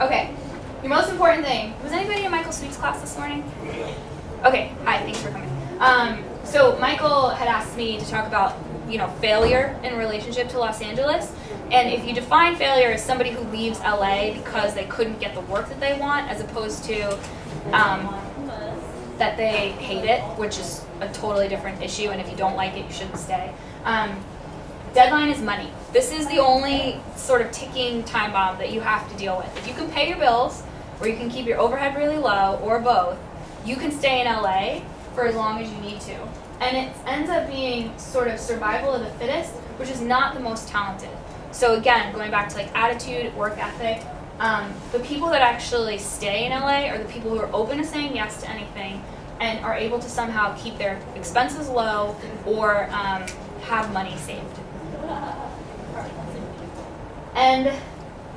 Okay, your most important thing. Was anybody in Michael Sweet's class this morning? Okay, hi, thanks for coming. So Michael had asked me to talk about, failure in relationship to Los Angeles. And if you define failure as somebody who leaves LA because they couldn't get the work that they want, as opposed to that they hate it, which is a totally different issue, and if you don't like it, you shouldn't stay. Deadline is money. This is the only sort of ticking time bomb that you have to deal with. If you can pay your bills, or you can keep your overhead really low, or both, you can stay in LA for as long as you need to. And it ends up being sort of survival of the fittest, which is not the most talented. So again, going back to like attitude, work ethic, the people that actually stay in LA are the people who are open to saying yes to anything and are able to somehow keep their expenses low or have money saved. And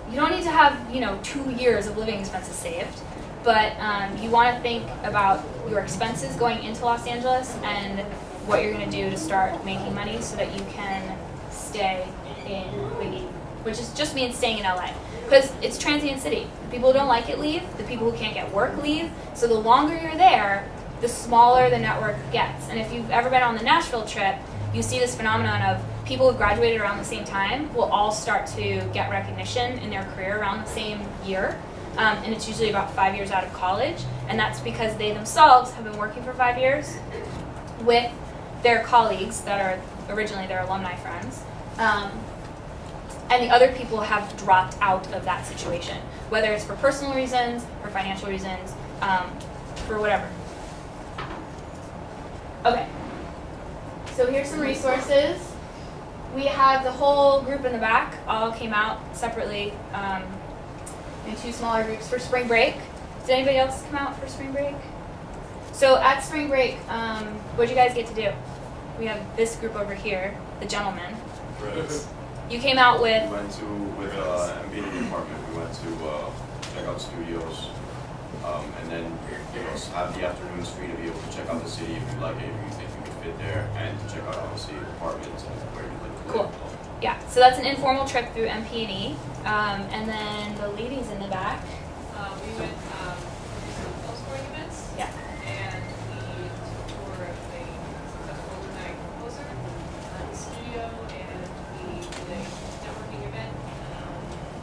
you don't need to have 2 years of living expenses saved, but you want to think about your expenses going into Los Angeles and what you're going to do to start making money so that you can stay in Big E, which just means staying in LA. Because it's transient city. The people who don't like it leave, the people who can't get work leave, so the longer you're there, the smaller the network gets. And if you've ever been on the Nashville trip, you see this phenomenon of people who graduated around the same time will all start to get recognition in their career around the same year. And it's usually about 5 years out of college. And that's because they themselves have been working for 5 years with their colleagues that are originally their alumni friends. And the other people have dropped out of that situation, whether it's for personal reasons, for financial reasons, for whatever. Okay, so here's some resources. We have the whole group in the back, all came out separately in 2 smaller groups for spring break. Did anybody else come out for spring break? So at spring break, what did you guys get to do? We have this group over here, the gentlemen. Right. You came out with? We went to, with MBA department, we went to check out studios, and then have the afternoons free to be able to check out the city if you like it, if you think you could fit there, and to check out obviously apartments and where you like to live. Cool. Yeah, so that's an informal trip through MP&E, and then the ladies in the back. We went to sporting events. Yeah. And we took a tour of a overnight composer studio, and we did a networking event.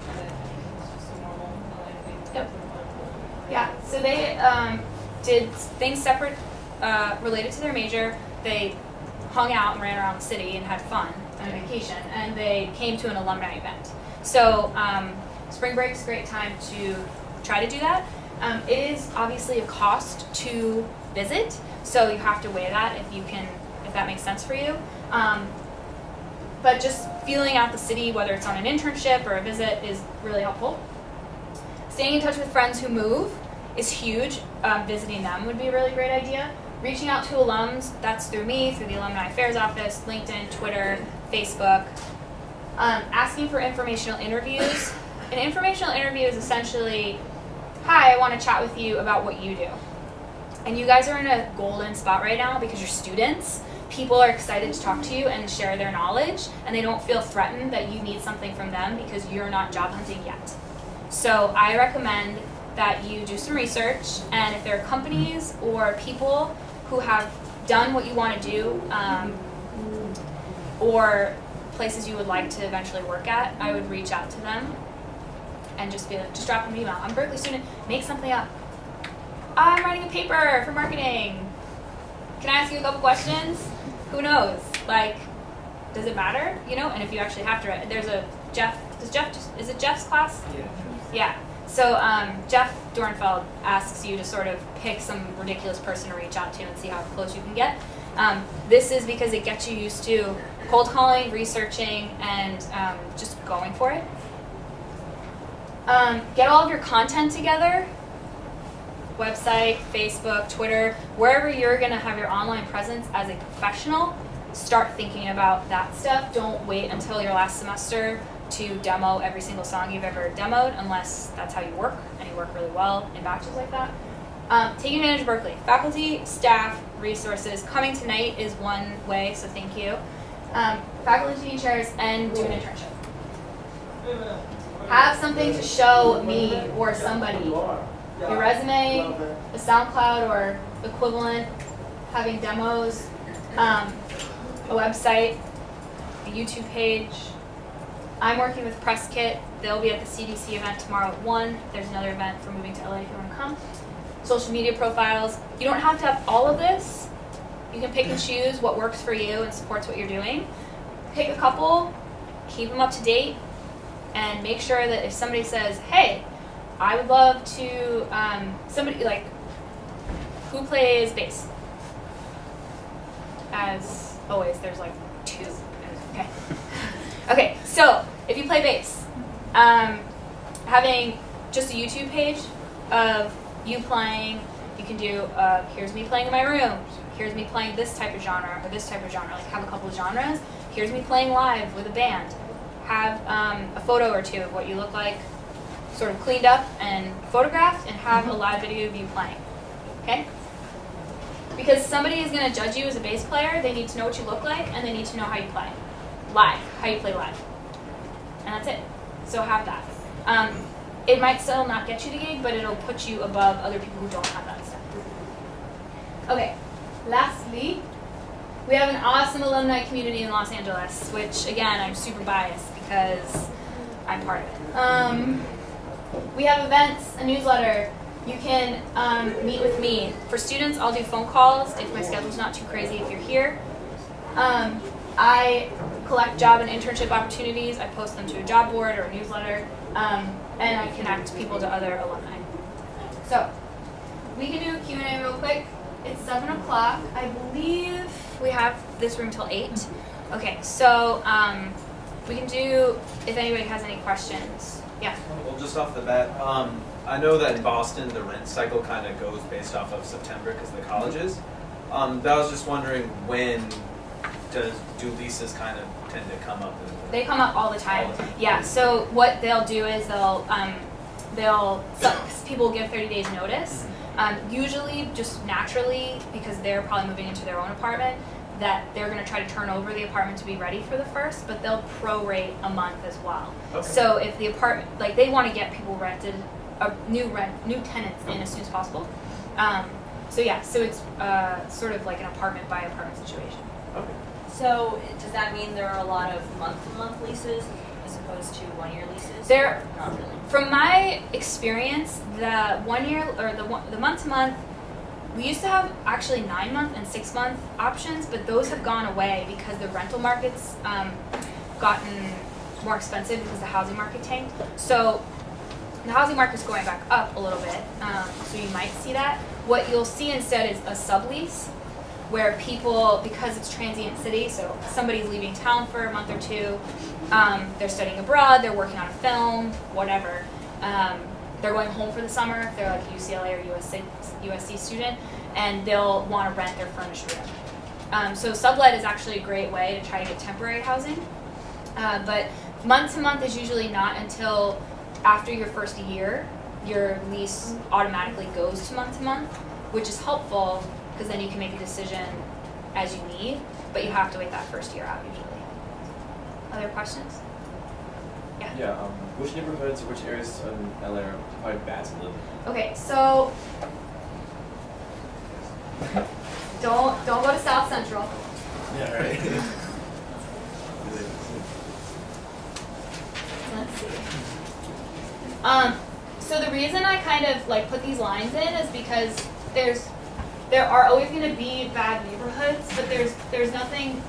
That was just a normal LA thing. Yep. Yeah, so they did things separate related to their major. They hung out and ran around the city and had fun on a vacation, and they came to an alumni event. So spring break's a great time to try to do that. It is obviously a cost to visit, so you have to weigh that if that makes sense for you. But just feeling out the city, whether it's on an internship or a visit, is really helpful. Staying in touch with friends who move is huge. Visiting them would be a really great idea. Reaching out to alums, that's through me, through the Alumni Affairs Office, LinkedIn, Twitter, Facebook. Asking for informational interviews. An informational interview is essentially, hi, I want to chat with you about what you do. And you guys are in a golden spot right now because you're students. People are excited to talk to you and share their knowledge, and they don't feel threatened that you need something from them because you're not job hunting yet. So I recommend that you do some research, and if there are companies or people who have done what you want to do, or places you would like to eventually work at, I would reach out to them and just be like, just drop them an email. I'm a Berklee student, make something up. I'm writing a paper for marketing. Can I ask you a couple questions? Who knows? Like, does it matter? You know, and if you actually have to write, there's a is it Jeff's class? Yeah. Yeah. So Jeff Dornfeld asks you to sort of pick some ridiculous person to reach out to and see how close you can get. This is because it gets you used to cold calling, researching, and just going for it. Get all of your content together. Website, Facebook, Twitter, wherever you're going to have your online presence as a professional, start thinking about that stuff. Don't wait until your last semester to demo every single song you've ever demoed, unless that's how you work, and you work really well in batches like that. Take advantage of Berklee. Faculty, staff, resources. Coming tonight is one way, so thank you. Faculty chairs, and do an internship. Have something to show me or somebody. Your resume, a SoundCloud or equivalent, having demos, a website, a YouTube page. I'm working with Press Kit. They'll be at the CDC event tomorrow at 1. There's another event for moving to LA if you want to come. Social media profiles. You don't have to have all of this. You can pick and choose what works for you and supports what you're doing. Pick a couple, keep them up to date, and make sure that if somebody says, hey, I would love to, somebody like, who plays bass? As always, there's like 2. Okay. Okay, so if you play bass, having just a YouTube page of you playing, you can do, here's me playing in my room, here's me playing this type of genre, or this type of genre, like have a couple of genres, here's me playing live with a band. Have a photo or 2 of what you look like, sort of cleaned up and photographed, and have a live video of you playing, okay? Because somebody is going to judge you as a bass player, they need to know what you look like, and they need to know how you play. Live, how you play live. And that's it. So have that. It might still not get you the gig, but it'll put you above other people who don't have that stuff. Okay, lastly, we have an awesome alumni community in Los Angeles, which, again, I'm super biased because I'm part of it. We have events, a newsletter. You can meet with me. For students, I'll do phone calls if my schedule's not too crazy if you're here. I collect job and internship opportunities. I post them to a job board or a newsletter, and I connect people to other alumni. So we can do a Q&A real quick. It's 7 o'clock. I believe we have this room till 8. Okay, so we can do, if anybody has any questions. Yeah. Well, just off the bat, I know that in Boston the rent cycle kind of goes based off of September because of the colleges. But I was just wondering, when do leases kind of tend to come up? They come up all the time. Yeah. So what they'll do is people will give 30 days notice. Usually, just naturally, because they're probably moving into their own apartment, that they're going to try to turn over the apartment to be ready for the 1st, but they'll prorate a month as well. Okay. So if the apartment, like, they want to get people rented, new tenants in as soon as possible. So yeah, so it's sort of like an apartment by apartment situation. Okay. So does that mean there are a lot of month-to-month leases as opposed to one-year leases? There, not really. From my experience, the 1 year or the month-to-month, we used to have actually 9-month and 6-month options, but those have gone away because the rental market's gotten more expensive because the housing market tanked. So the housing market's going back up a little bit, so you might see that. What you'll see instead is a sublease. where people, because it's transient city, so somebody's leaving town for a month or two, they're studying abroad, they're working on a film, whatever. They're going home for the summer if they're like a UCLA or USC student, and they'll want to rent their furnished room. So sublet is actually a great way to try to get temporary housing. But month to month is usually not until after your first year. Your lease automatically goes to month, which is helpful because then you can make a decision as you need, but you have to wait that first year out usually. Other questions? Yeah. Yeah. Which neighborhoods or which areas in LA are probably bad to live in? Okay, so don't go to South Central. Yeah, right. Let's see. So the reason I kind of like put these lines in is because there are always going to be bad neighborhoods, but there's nothing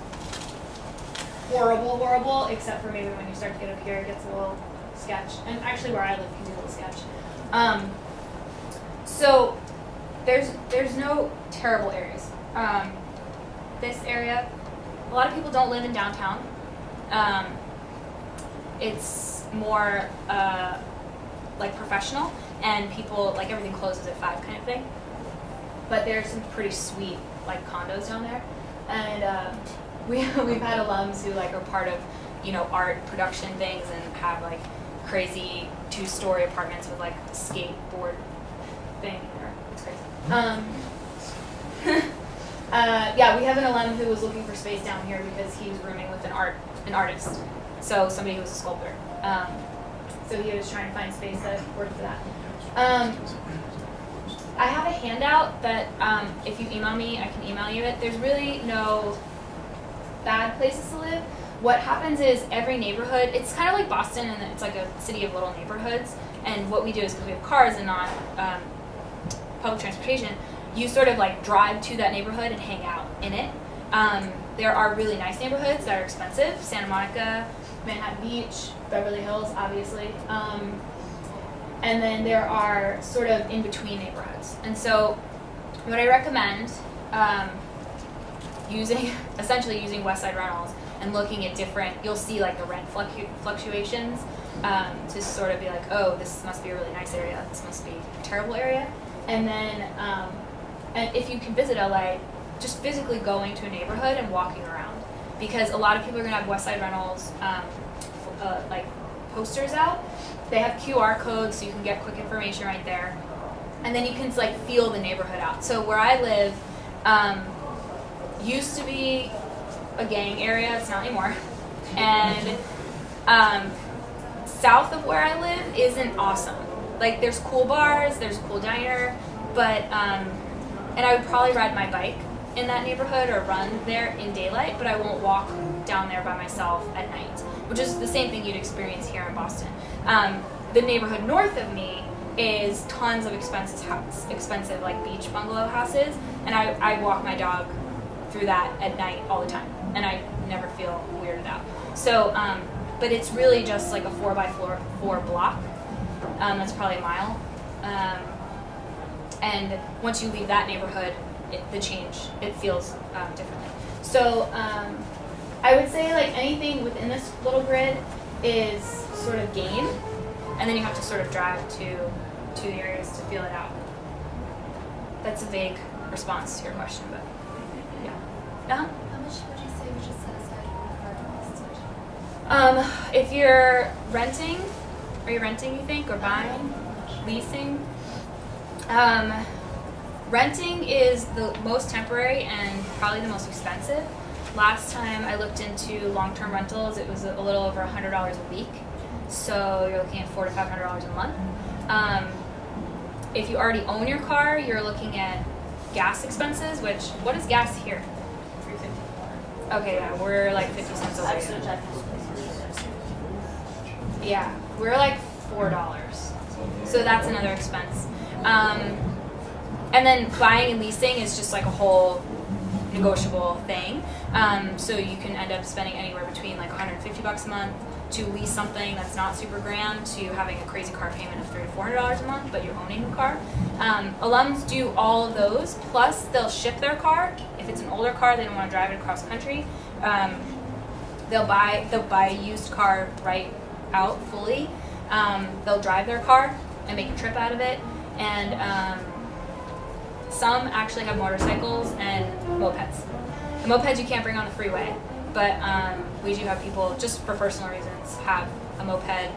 horrible except for maybe when you start to get up here, it gets a little sketch. And actually, where I live can be a little sketch. So there's no terrible areas. This area, a lot of people don't live in downtown. It's more like professional, and people like everything closes at 5 kind of thing. But there's some pretty sweet like condos down there, and we've had alums who like are part of art production things and have like crazy 2-story apartments with like a skateboard thing. It's crazy. Yeah, we have an alum who was looking for space down here because he was rooming with an artist, so somebody who was a sculptor. So he was trying to find space that worked for that. I have a handout that if you email me, I can email you it. There's really no bad places to live. What happens is every neighborhood, it's kind of like Boston, and it's like a city of little neighborhoods. And what we do is, because we have cars and not public transportation, you sort of like drive to that neighborhood and hang out in it. There are really nice neighborhoods that are expensive. Santa Monica, Manhattan Beach, Beverly Hills, obviously. And then there are sort of in-between neighborhoods. And so what I recommend, essentially using Westside Rentals and looking at different, you'll see like the rent fluctuations to sort of be like, oh, this must be a really nice area, this must be a terrible area. And then, and if you can visit LA, just physically going to a neighborhood and walking around. Because a lot of people are gonna have Westside Rentals like posters out. They have QR codes so you can get quick information right there. And then you can like feel the neighborhood out. So where I live used to be a gang area, it's not anymore. And south of where I live isn't awesome. Like there's cool bars, there's a cool diner, but, and I would probably ride my bike in that neighborhood or run there in daylight, but I won't walk down there by myself at night, which is the same thing you'd experience here in Boston. The neighborhood north of me is tons of expensive like beach bungalow houses, and I walk my dog through that at night all the time, and I never feel weirded out. So, but it's really just like a 4x4 block. That's probably a mile. And once you leave that neighborhood, it feels differently. So I would say like anything within this little grid is sort of game, and then you have to sort of drive to the areas to feel it out. That's a vague response to your question, but yeah. How much would you say we should set aside for car costs? If you're renting, are you renting, you think, or buying, leasing? Renting is the most temporary and probably the most expensive. Last time I looked into long-term rentals, it was a little over $100 a week. So you're looking at $400 to $500 a month. If you already own your car, you're looking at gas expenses, which, what is gas here? $3.50. Okay, yeah, we're like 50 cents a week. Yeah, we're like $4. So that's another expense. And then buying and leasing is just like a whole negotiable thing. So you can end up spending anywhere between like $150 a month to lease something that's not super grand to having a crazy car payment of $300 to $400 a month, but you're owning a car. Alums do all of those, plus they'll ship their car if it's an older car, they don't want to drive it across country. They'll buy a used car right out fully. They'll drive their car and make a trip out of it. And some actually have motorcycles and mopeds. The mopeds you can't bring on the freeway, but we do have people, just for personal reasons, have a moped.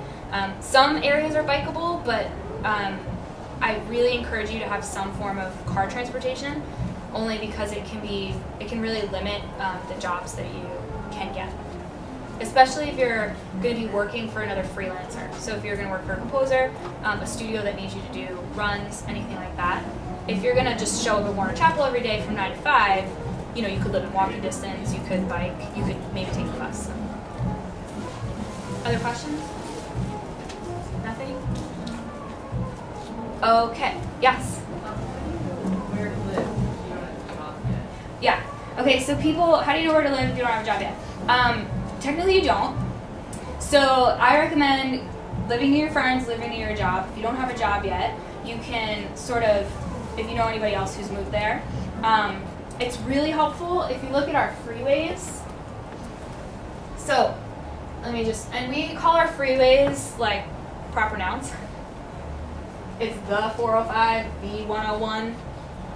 Some areas are bikeable, but I really encourage you to have some form of car transportation, only because it can really limit the jobs that you can get. Especially if you're going to be working for another freelancer. So if you're going to work for a composer, a studio that needs you to do runs, anything like that. If you're going to just show up at Warner Chapel every day from 9 to 5, you know, you could live in walking distance, you could bike, you could maybe take the bus. Other questions? Nothing? Okay, yes? Where to live if you don't have a job yet? Yeah. Okay, so people, how do you know where to live if you don't have a job yet? Technically you don't. So I recommend living near your friends, living near your job. If you don't have a job yet, you can sort of, if you know anybody else who's moved there, it's really helpful if you look at our freeways. So let me just, and we call our freeways like proper nouns. It's the 405, the 101.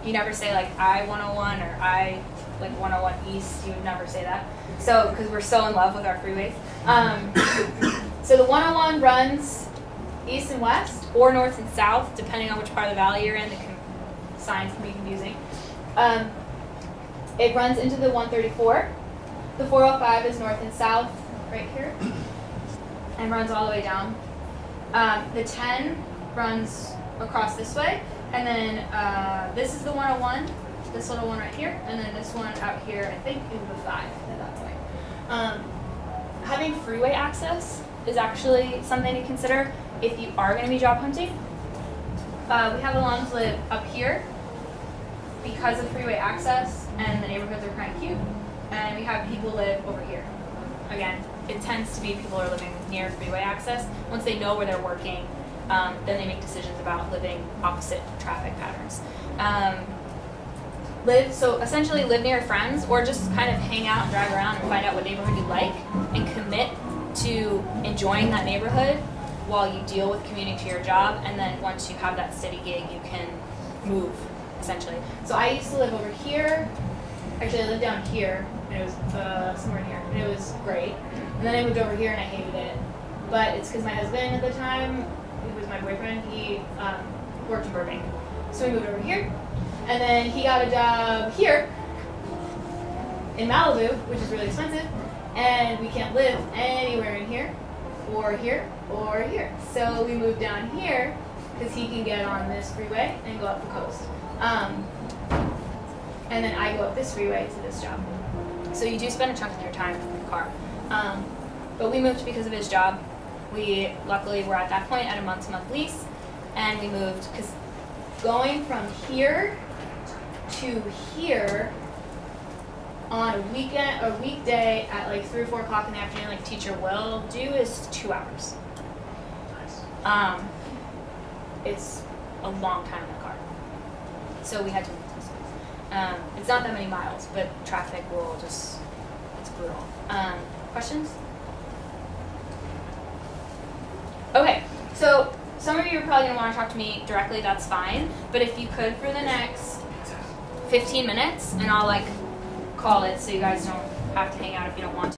You never say like I-101 or I like 101 East. You would never say that. So, because we're so in love with our freeways. So the 101 runs east and west, or north and south, depending on which part of the valley you're in. The signs can be confusing. It runs into the 134. The 405 is north and south, right here, and runs all the way down. The 10 runs across this way, and then this is the 101, this little one right here, and then this one out here, I think, is the 5 that that's way. Having freeway access is actually something to consider if you are going to be job hunting. We have alums live up here because of freeway access, and the neighborhoods are kind of cute, and we have people live over here. Again, it tends to be people are living near freeway access. Once they know where they're working, then they make decisions about living opposite traffic patterns. So essentially live near friends, or just kind of hang out and drive around and find out what neighborhood you like, and commit to enjoying that neighborhood while you deal with commuting to your job, and then once you have that steady gig, you can move, essentially. So I used to live over here. Actually, I lived down here, and it was somewhere here, and it was great. And then I moved over here, and I hated it. But it's because my husband at the time, who was my boyfriend, he worked in Burbank. So we moved over here, and then he got a job here in Malibu, which is really expensive, and we can't live anywhere in here, or here, or here. So we moved down here because he can get on this freeway and go up the coast. And then I go up this freeway to this job. So you do spend a chunk of your time in the car. But we moved because of his job. We luckily were at that point at a month-to-month lease, and we moved because going from here to here on a weekday at like 3 or 4 o'clock in the afternoon, like teacher will do, is 2 hours. Nice. It's a long time in the car. So we had to move this way. It's not that many miles, but traffic will just, it's brutal. Questions? Okay, so some of you are probably going to want to talk to me directly, that's fine. But if you could for the next 15 minutes, and I'll like call it so you guys don't have to hang out if you don't want to.